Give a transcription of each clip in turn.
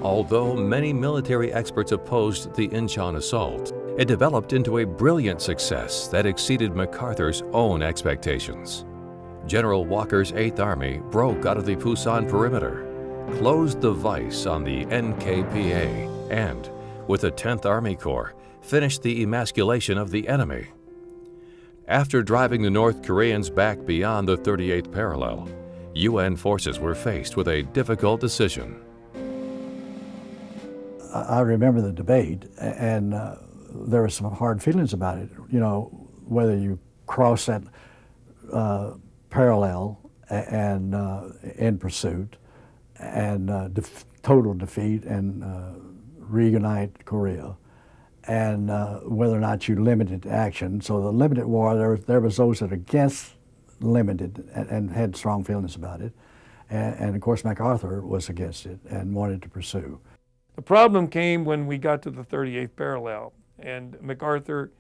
Although many military experts opposed the Incheon assault, it developed into a brilliant success that exceeded MacArthur's own expectations. General Walker's 8th Army broke out of the Pusan Perimeter, closed the vise on the NKPA, and, with the 10th Army Corps, finished the emasculation of the enemy. After driving the North Koreans back beyond the 38th parallel, UN forces were faced with a difficult decision. I remember the debate, and there were some hard feelings about it. You know, whether you cross that parallel and in pursuit, and total defeat and reunite Korea, and whether or not you limited action. So the limited war, there was those that are against limited and had strong feelings about it, and of course MacArthur was against it and wanted to pursue. The problem came when we got to the 38th parallel, and MacArthur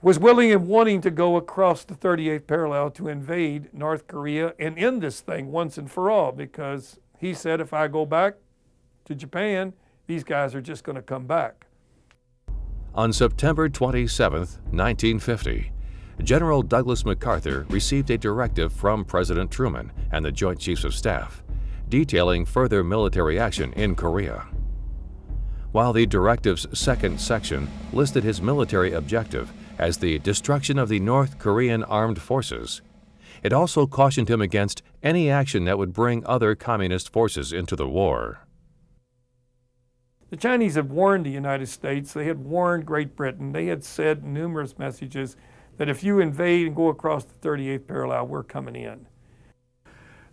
was willing and wanting to go across the 38th parallel to invade North Korea and end this thing once and for all, because he said, if I go back to Japan, these guys are just going to come back. On September 27, 1950, General Douglas MacArthur received a directive from President Truman and the Joint Chiefs of Staff, detailing further military action in Korea. While the directive's second section listed his military objective as the destruction of the North Korean armed forces, it also cautioned him against any action that would bring other communist forces into the war. The Chinese had warned the United States, they had warned Great Britain, they had said in numerous messages that if you invade and go across the 38th parallel, we're coming in.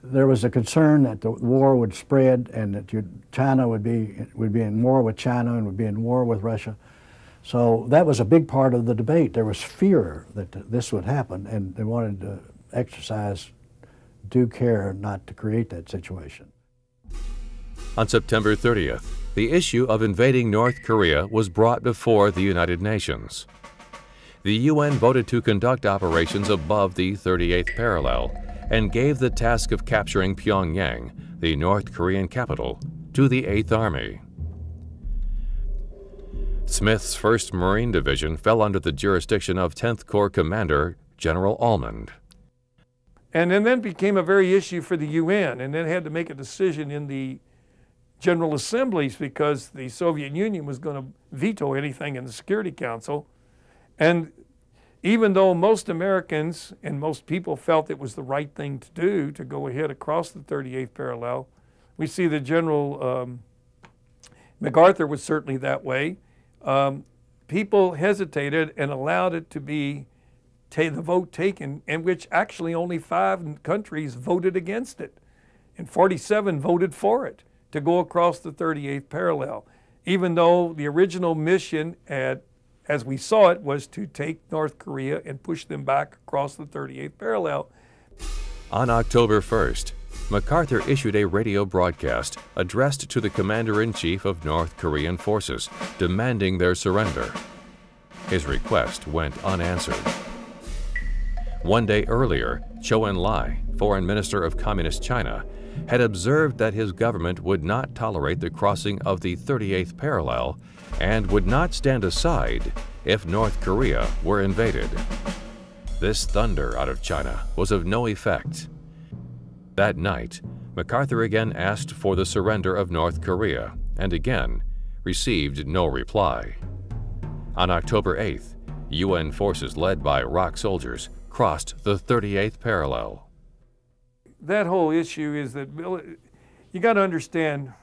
There was a concern that the war would spread and that China would be in war with China and would be in war with Russia. So that was a big part of the debate. There was fear that this would happen, and they wanted to exercise due care not to create that situation. On September 30th, the issue of invading North Korea was brought before the United Nations. The UN voted to conduct operations above the 38th parallel and gave the task of capturing Pyongyang, the North Korean capital, to the 8th Army. Smith's 1st Marine Division fell under the jurisdiction of 10th Corps Commander General Almond. And then that became a very issue for the UN, and then had to make a decision in the General Assemblies because the Soviet Union was going to veto anything in the Security Council. And even though most Americans and most people felt it was the right thing to do to go ahead across the 38th parallel, we see that General MacArthur was certainly that way. People hesitated and allowed it to be the vote taken, in which actually only 5 countries voted against it, and 47 voted for it to go across the 38th parallel, even though the original mission as we saw it, was to take North Korea and push them back across the 38th parallel. On October 1st, MacArthur issued a radio broadcast addressed to the Commander-in-Chief of North Korean forces, demanding their surrender. His request went unanswered. One day earlier, Chou En-lai, Foreign Minister of Communist China, had observed that his government would not tolerate the crossing of the 38th parallel and would not stand aside if North Korea were invaded. This thunder out of China was of no effect. That night, MacArthur again asked for the surrender of North Korea and again received no reply. On October 8th, UN forces led by ROK soldiers crossed the 38th parallel. That whole issue is that you got to understand,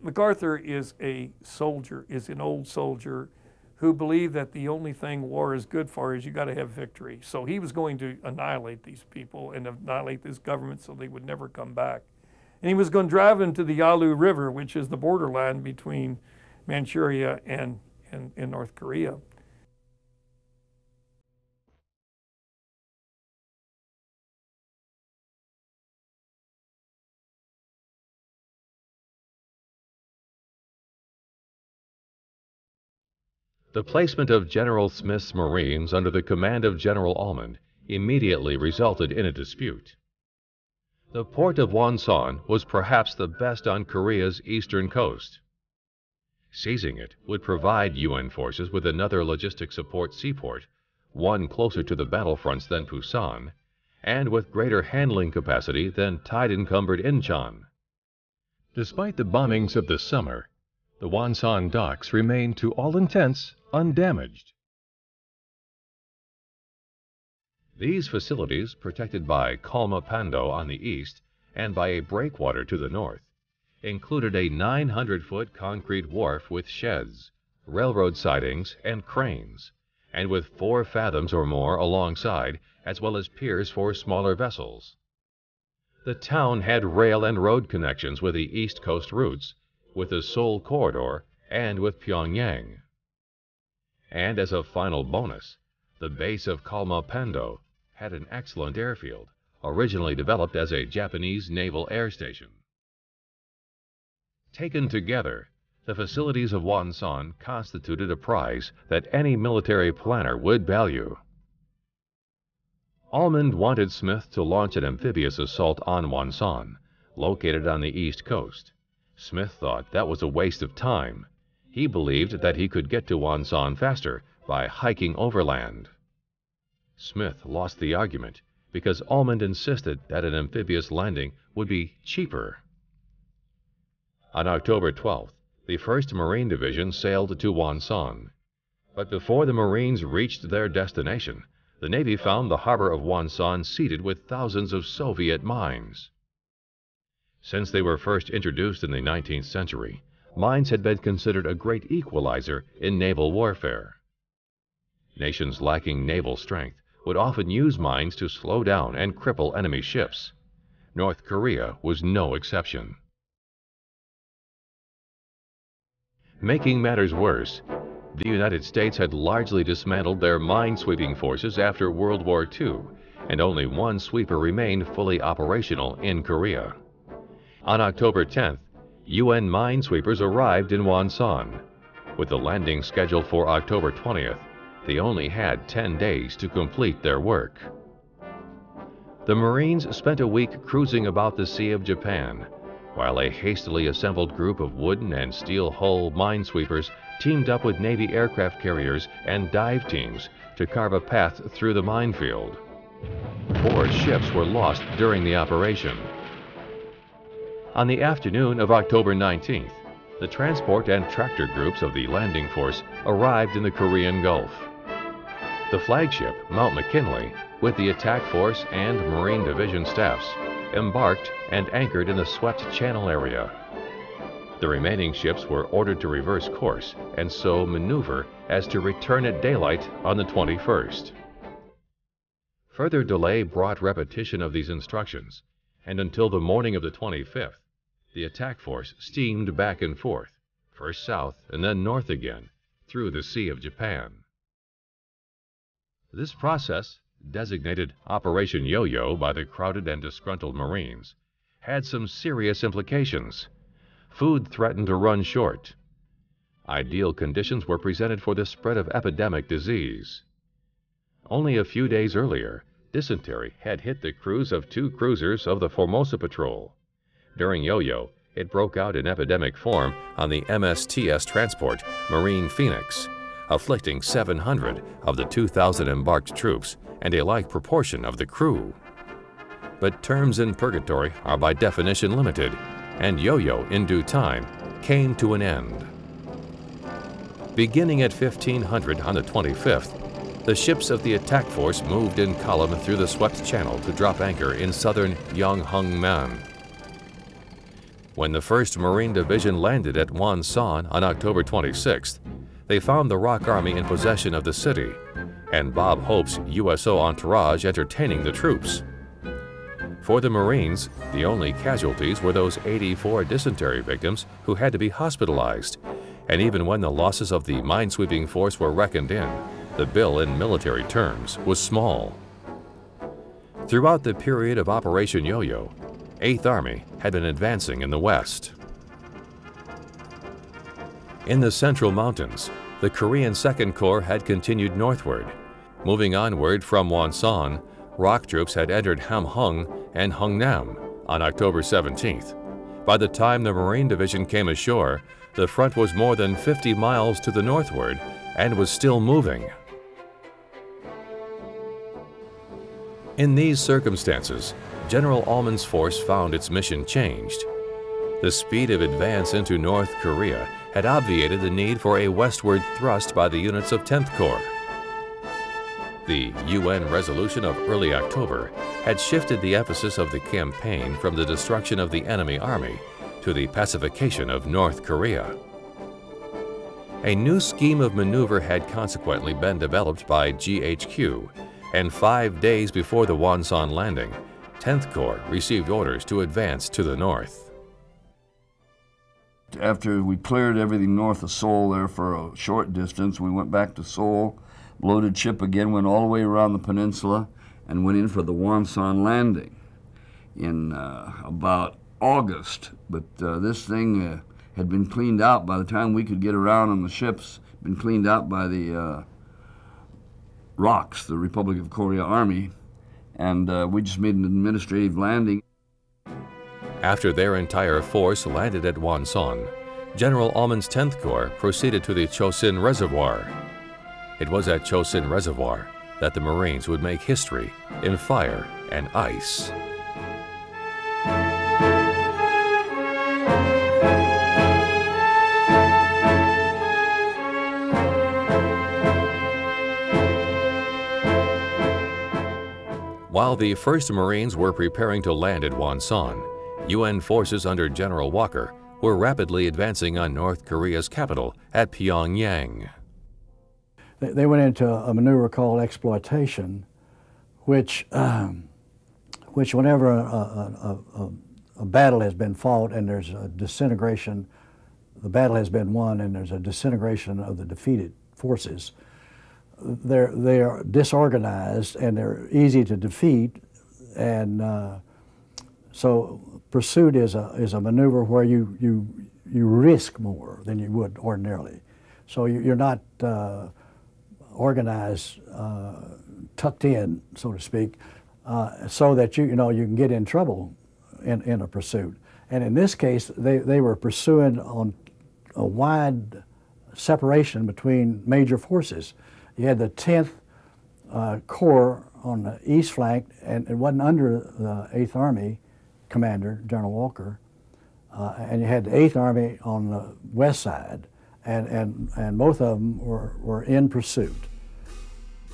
MacArthur is a soldier, is an old soldier who believed that the only thing war is good for is you got to have victory. So he was going to annihilate these people and annihilate this government so they would never come back. And he was going to drive them to the Yalu River, which is the borderline between Manchuria and North Korea. The placement of General Smith's Marines under the command of General Almond immediately resulted in a dispute. The port of Wonsan was perhaps the best on Korea's eastern coast. Seizing it would provide UN forces with another logistic support seaport, one closer to the battlefronts than Pusan, and with greater handling capacity than tide-encumbered Incheon. Despite the bombings of the summer, the Wonsan docks remained to all intents undamaged. These facilities, protected by Kalma Pando on the east and by a breakwater to the north, included a 900-foot concrete wharf with sheds, railroad sidings, and cranes, and with 4 fathoms or more alongside, as well as piers for smaller vessels. The town had rail and road connections with the East Coast routes, with the Seoul corridor, and with Pyongyang. And as a final bonus, the base of Kalma Pando had an excellent airfield, originally developed as a Japanese naval air station. Taken together, the facilities of Wonsan constituted a prize that any military planner would value. Almond wanted Smith to launch an amphibious assault on Wonsan, located on the east coast. Smith thought that was a waste of time. He believed that he could get to Wonsan faster by hiking overland. Smith lost the argument because Almond insisted that an amphibious landing would be cheaper. On October 12th, the 1st Marine Division sailed to Wonsan. But before the Marines reached their destination, the Navy found the harbor of Wonsan seeded with thousands of Soviet mines. Since they were first introduced in the 19th century, mines had been considered a great equalizer in naval warfare. Nations lacking naval strength would often use mines to slow down and cripple enemy ships. North Korea was no exception. Making matters worse, the United States had largely dismantled their mine-sweeping forces after World War II, and only one sweeper remained fully operational in Korea. On October 10th, UN minesweepers arrived in Wonsan. With the landing scheduled for October 20th, they only had 10 days to complete their work. The Marines spent a week cruising about the Sea of Japan, while a hastily assembled group of wooden and steel hull minesweepers teamed up with Navy aircraft carriers and dive teams to carve a path through the minefield. 4 ships were lost during the operation. On the afternoon of October 19th, the transport and tractor groups of the landing force arrived in the Korean Gulf. The flagship, Mount McKinley, with the attack force and Marine Division staffs, embarked and anchored in the swept channel area. The remaining ships were ordered to reverse course and so maneuver as to return at daylight on the 21st. Further delay brought repetition of these instructions, and until the morning of the 25th, the attack force steamed back and forth, first south and then north again, through the Sea of Japan. This process, designated Operation Yo-Yo by the crowded and disgruntled Marines, had some serious implications. Food threatened to run short. Ideal conditions were presented for the spread of epidemic disease. Only a few days earlier, dysentery had hit the crews of 2 cruisers of the Formosa Patrol. During Yo-Yo, it broke out in epidemic form on the MSTS transport Marine Phoenix, afflicting 700 of the 2,000 embarked troops and a like proportion of the crew. But terms in purgatory are by definition limited, and Yo-Yo, in due time, came to an end. Beginning at 1500 on the 25th, the ships of the attack force moved in column through the swept channel to drop anchor in southern Yonghungman. When the 1st Marine Division landed at Wonsan on October 26th, they found the ROK Army in possession of the city, and Bob Hope's USO entourage entertaining the troops. For the Marines, the only casualties were those 84 dysentery victims who had to be hospitalized, and even when the losses of the minesweeping force were reckoned in, the bill in military terms was small. Throughout the period of Operation Yo-Yo, 8th Army had been advancing in the west. In the Central Mountains, the Korean Second Corps had continued northward. Moving onward from Wonsan, ROK troops had entered Hamhung and Hungnam On October 17th, by the time the Marine Division came ashore, the front was more than 50 miles to the northward and was still moving. In these circumstances, General Ullman's force found its mission changed. The speed of advance into North Korea had obviated the need for a westward thrust by the units of 10th Corps. The UN resolution of early October had shifted the emphasis of the campaign from the destruction of the enemy army to the pacification of North Korea. A new scheme of maneuver had consequently been developed by GHQ, and 5 days before the Wonsan landing, 10th Corps received orders to advance to the north. After we cleared everything north of Seoul there for a short distance, we went back to Seoul, loaded ship again, went all the way around the peninsula, and went in for the Wonsan landing in about August. But this thing had been cleaned out by the time we could get around on the ships, been cleaned out by the ROKs, the Republic of Korea Army, and we just made an administrative landing. After their entire force landed at Wonsan, General Ullman's 10th Corps proceeded to the Chosin Reservoir. It was at Chosin Reservoir that the Marines would make history in fire and ice. While the 1st Marines were preparing to land at Wonsan, UN forces under General Walker were rapidly advancing on North Korea's capital at Pyongyang. They went into a maneuver called exploitation, which whenever a battle has been fought and there's a disintegration, the battle has been won and there's a disintegration of the defeated forces, they are disorganized and they're easy to defeat, and so pursuit is a maneuver where you risk more than you would ordinarily. So you're not organized, tucked in, so to speak, so that you can get in trouble in a pursuit. And in this case, they were pursuing on a wide separation between major forces. You had the 10th Corps on the east flank, and it wasn't under the 8th Army commander, General Walker, and you had the 8th Army on the west side, and both of them were in pursuit.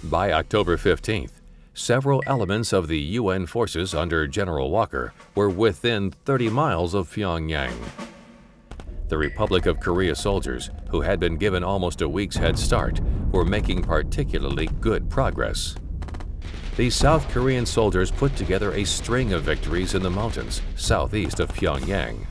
By October 15th, several elements of the UN forces under General Walker were within 30 miles of Pyongyang. The Republic of Korea soldiers, who had been given almost a week's head start, were making particularly good progress. The South Korean soldiers put together a string of victories in the mountains southeast of Pyongyang.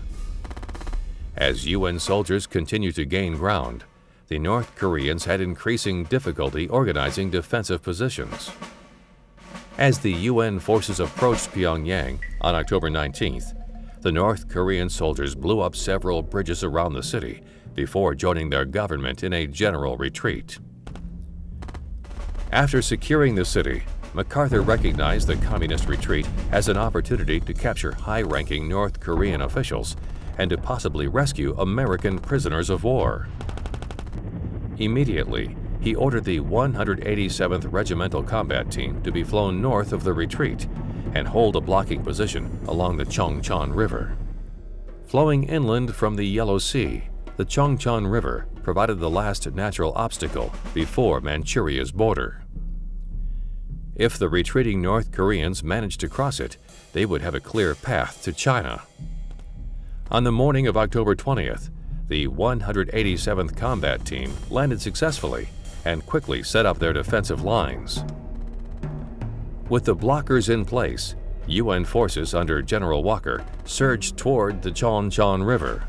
As UN soldiers continued to gain ground, the North Koreans had increasing difficulty organizing defensive positions. As the UN forces approached Pyongyang on October 19th, the North Korean soldiers blew up several bridges around the city before joining their government in a general retreat. After securing the city, MacArthur recognized the communist retreat as an opportunity to capture high-ranking North Korean officials and to possibly rescue American prisoners of war. Immediately, he ordered the 187th Regimental Combat Team to be flown north of the retreat and hold a blocking position along the Chongchon River. Flowing inland from the Yellow Sea, the Chongchon River provided the last natural obstacle before Manchuria's border. If the retreating North Koreans managed to cross it, they would have a clear path to China. On the morning of October 20th, the 187th Combat Team landed successfully and quickly set up their defensive lines. With the blockers in place, UN forces under General Walker surged toward the Chongchon River.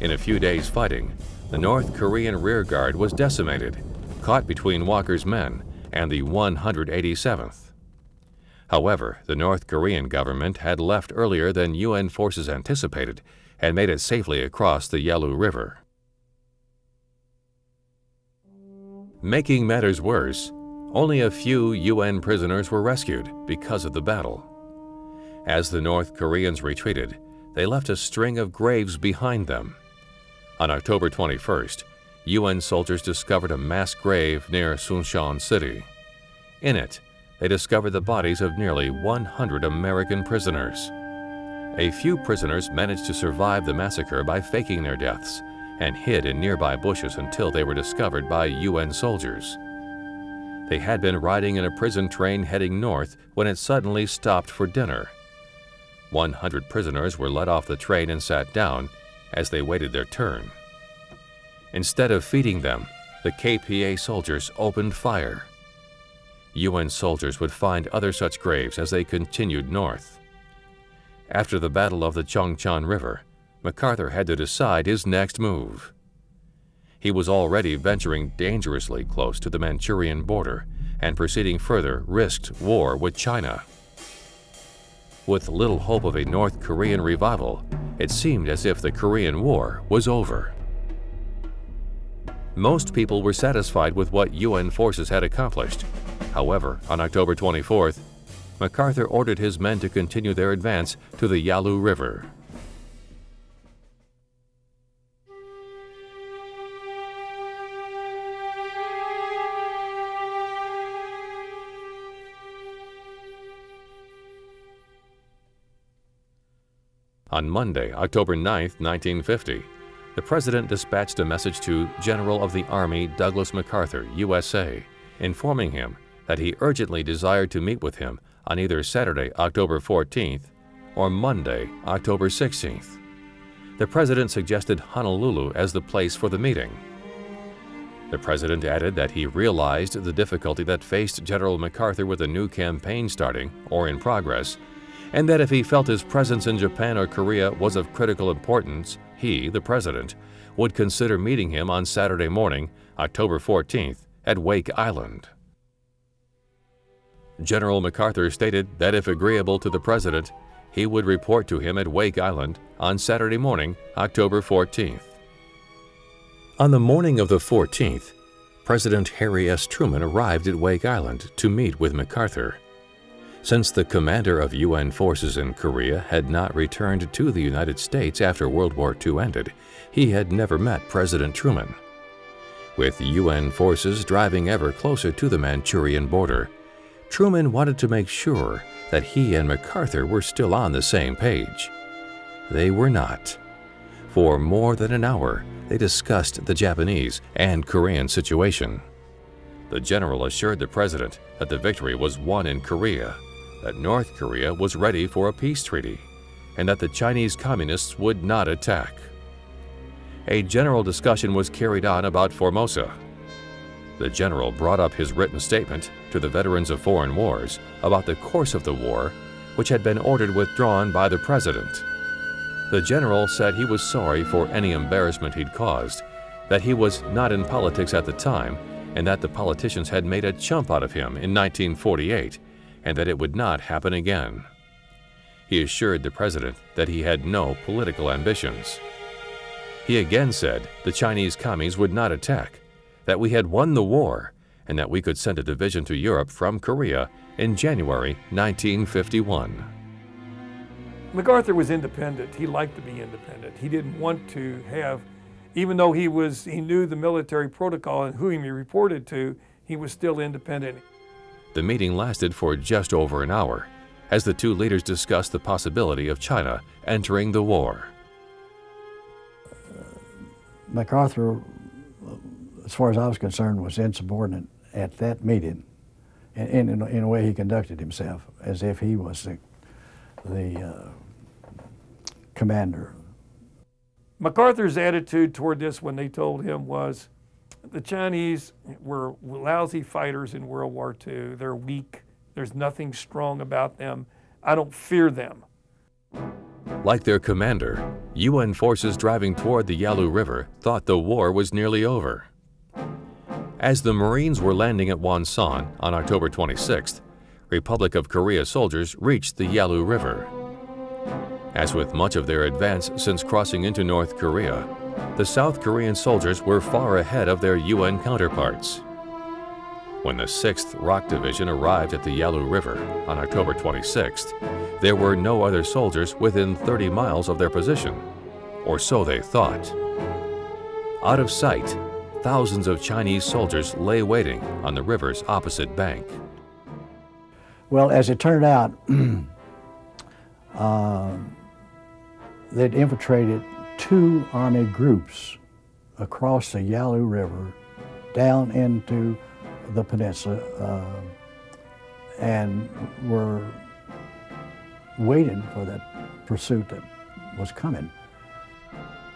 In a few days' fighting, the North Korean rearguard was decimated, caught between Walker's men and the 187th. However, the North Korean government had left earlier than UN forces anticipated and made it safely across the Yalu River. Making matters worse, only a few UN prisoners were rescued because of the battle. As the North Koreans retreated, they left a string of graves behind them. On October 21st, UN soldiers discovered a mass grave near Sunshan City. In it, they discovered the bodies of nearly 100 American prisoners. A few prisoners managed to survive the massacre by faking their deaths and hid in nearby bushes until they were discovered by UN soldiers. They had been riding in a prison train heading north when it suddenly stopped for dinner. 100 prisoners were let off the train and sat down as they waited their turn. Instead of feeding them, the KPA soldiers opened fire. UN soldiers would find other such graves as they continued north. After the Battle of the Chongchan River, MacArthur had to decide his next move. He was already venturing dangerously close to the Manchurian border, and proceeding further risked war with China. With little hope of a North Korean revival, it seemed as if the Korean War was over. Most people were satisfied with what UN forces had accomplished. However, on October 24th, MacArthur ordered his men to continue their advance to the Yalu River. On Monday, October 9, 1950, the President dispatched a message to General of the Army Douglas MacArthur, USA, informing him that he urgently desired to meet with him on either Saturday, October 14th, or Monday, October 16th. The President suggested Honolulu as the place for the meeting. The President added that he realized the difficulty that faced General MacArthur with a new campaign starting or in progress, and that if he felt his presence in Japan or Korea was of critical importance, he, the President, would consider meeting him on Saturday morning, October 14th, at Wake Island. General MacArthur stated that if agreeable to the President, he would report to him at Wake Island on Saturday morning, October 14th. On the morning of the 14th, President Harry S. Truman arrived at Wake Island to meet with MacArthur. Since the commander of UN forces in Korea had not returned to the United States after World War II ended, he had never met President Truman. With UN forces driving ever closer to the Manchurian border, Truman wanted to make sure that he and MacArthur were still on the same page. They were not. For more than an hour, they discussed the Japanese and Korean situation. The general assured the President that the victory was won in Korea, that North Korea was ready for a peace treaty, and that the Chinese Communists would not attack. A general discussion was carried on about Formosa. The general brought up his written statement to the veterans of foreign wars about the course of the war, which had been ordered withdrawn by the President. The general said he was sorry for any embarrassment he'd caused, that he was not in politics at the time, and that the politicians had made a chump out of him in 1948, and that it would not happen again. He assured the President that he had no political ambitions. He again said the Chinese commies would not attack, that we had won the war, and that we could send a division to Europe from Korea in January 1951. MacArthur was independent. He liked to be independent. He didn't want to have, even though he knew the military protocol and who he reported to, he was still independent. The meeting lasted for just over an hour, as the two leaders discussed the possibility of China entering the war. MacArthur, as far as I was concerned, was insubordinate at that meeting. In a way, he conducted himself as if he was the commander. MacArthur's attitude toward this when they told him was, the Chinese were lousy fighters in World War II. They're weak. There's nothing strong about them. I don't fear them. Like their commander, UN forces driving toward the Yalu River thought the war was nearly over. As the Marines were landing at Wonsan on October 26th, Republic of Korea soldiers reached the Yalu River. As with much of their advance since crossing into North Korea, the South Korean soldiers were far ahead of their UN counterparts. When the 6th Rock Division arrived at the Yalu River on October 26th, there were no other soldiers within 30 miles of their position, or so they thought. Out of sight, thousands of Chinese soldiers lay waiting on the river's opposite bank. Well, as it turned out, they'd infiltrated 2 army groups across the Yalu River down into the peninsula and were waiting for that pursuit that was coming.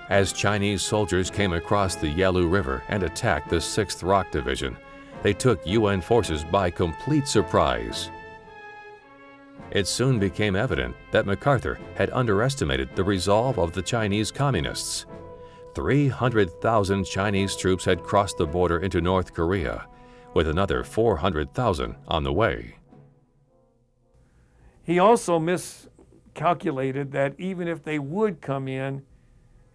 As Chinese soldiers came across the Yalu River and attacked the 6th Rock Division, they took UN forces by complete surprise. It soon became evident that MacArthur had underestimated the resolve of the Chinese communists. 300,000 Chinese troops had crossed the border into North Korea, with another 400,000 on the way. He also miscalculated that even if they would come in,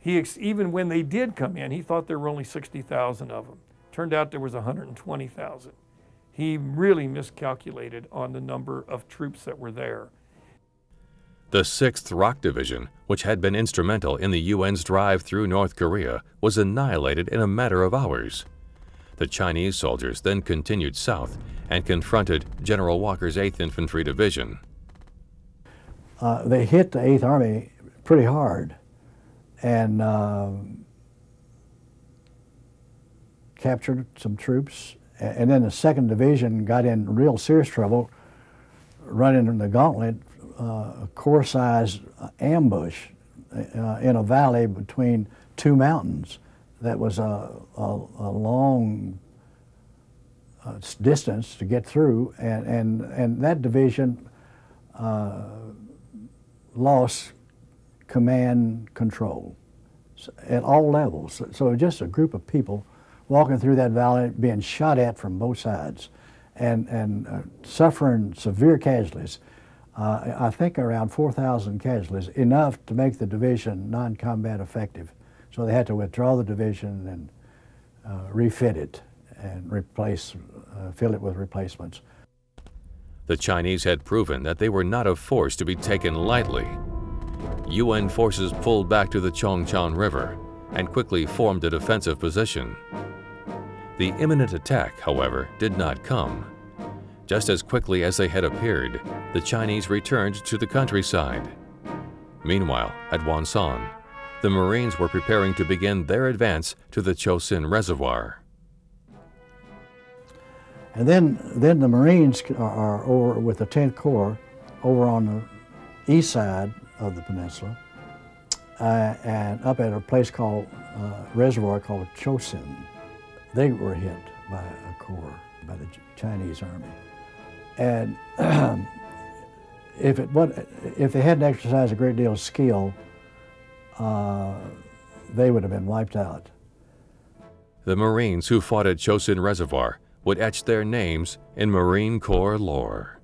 even when they did come in, he thought there were only 60,000 of them. Turned out there was 120,000. He really miscalculated on the number of troops that were there. The 6th Rock Division, which had been instrumental in the UN's drive through North Korea, was annihilated in a matter of hours. The Chinese soldiers then continued south and confronted General Walker's 8th Infantry Division. They hit the 8th Army pretty hard and captured some troops. And then the 2nd Division got in real serious trouble, running the gauntlet, a Corps-sized ambush in a valley between 2 mountains. That was a long distance to get through, and that division lost command control at all levels. So just a group of people walking through that valley, being shot at from both sides, and suffering severe casualties. I think around 4,000 casualties, enough to make the division non-combat effective. So they had to withdraw the division and refit it and fill it with replacements. The Chinese had proven that they were not a force to be taken lightly. UN forces pulled back to the Chongchan River and quickly formed a defensive position. The imminent attack, however, did not come. Just as quickly as they had appeared, the Chinese returned to the countryside. Meanwhile, at Wonsan, the Marines were preparing to begin their advance to the Chosin Reservoir. And then the Marines are over with the 10th Corps over on the east side of the peninsula and up at a place called reservoir called Chosin. They were hit by a corps, by the Chinese army. And if they hadn't exercised a great deal of skill, they would have been wiped out. The Marines who fought at Chosin Reservoir would etch their names in Marine Corps lore.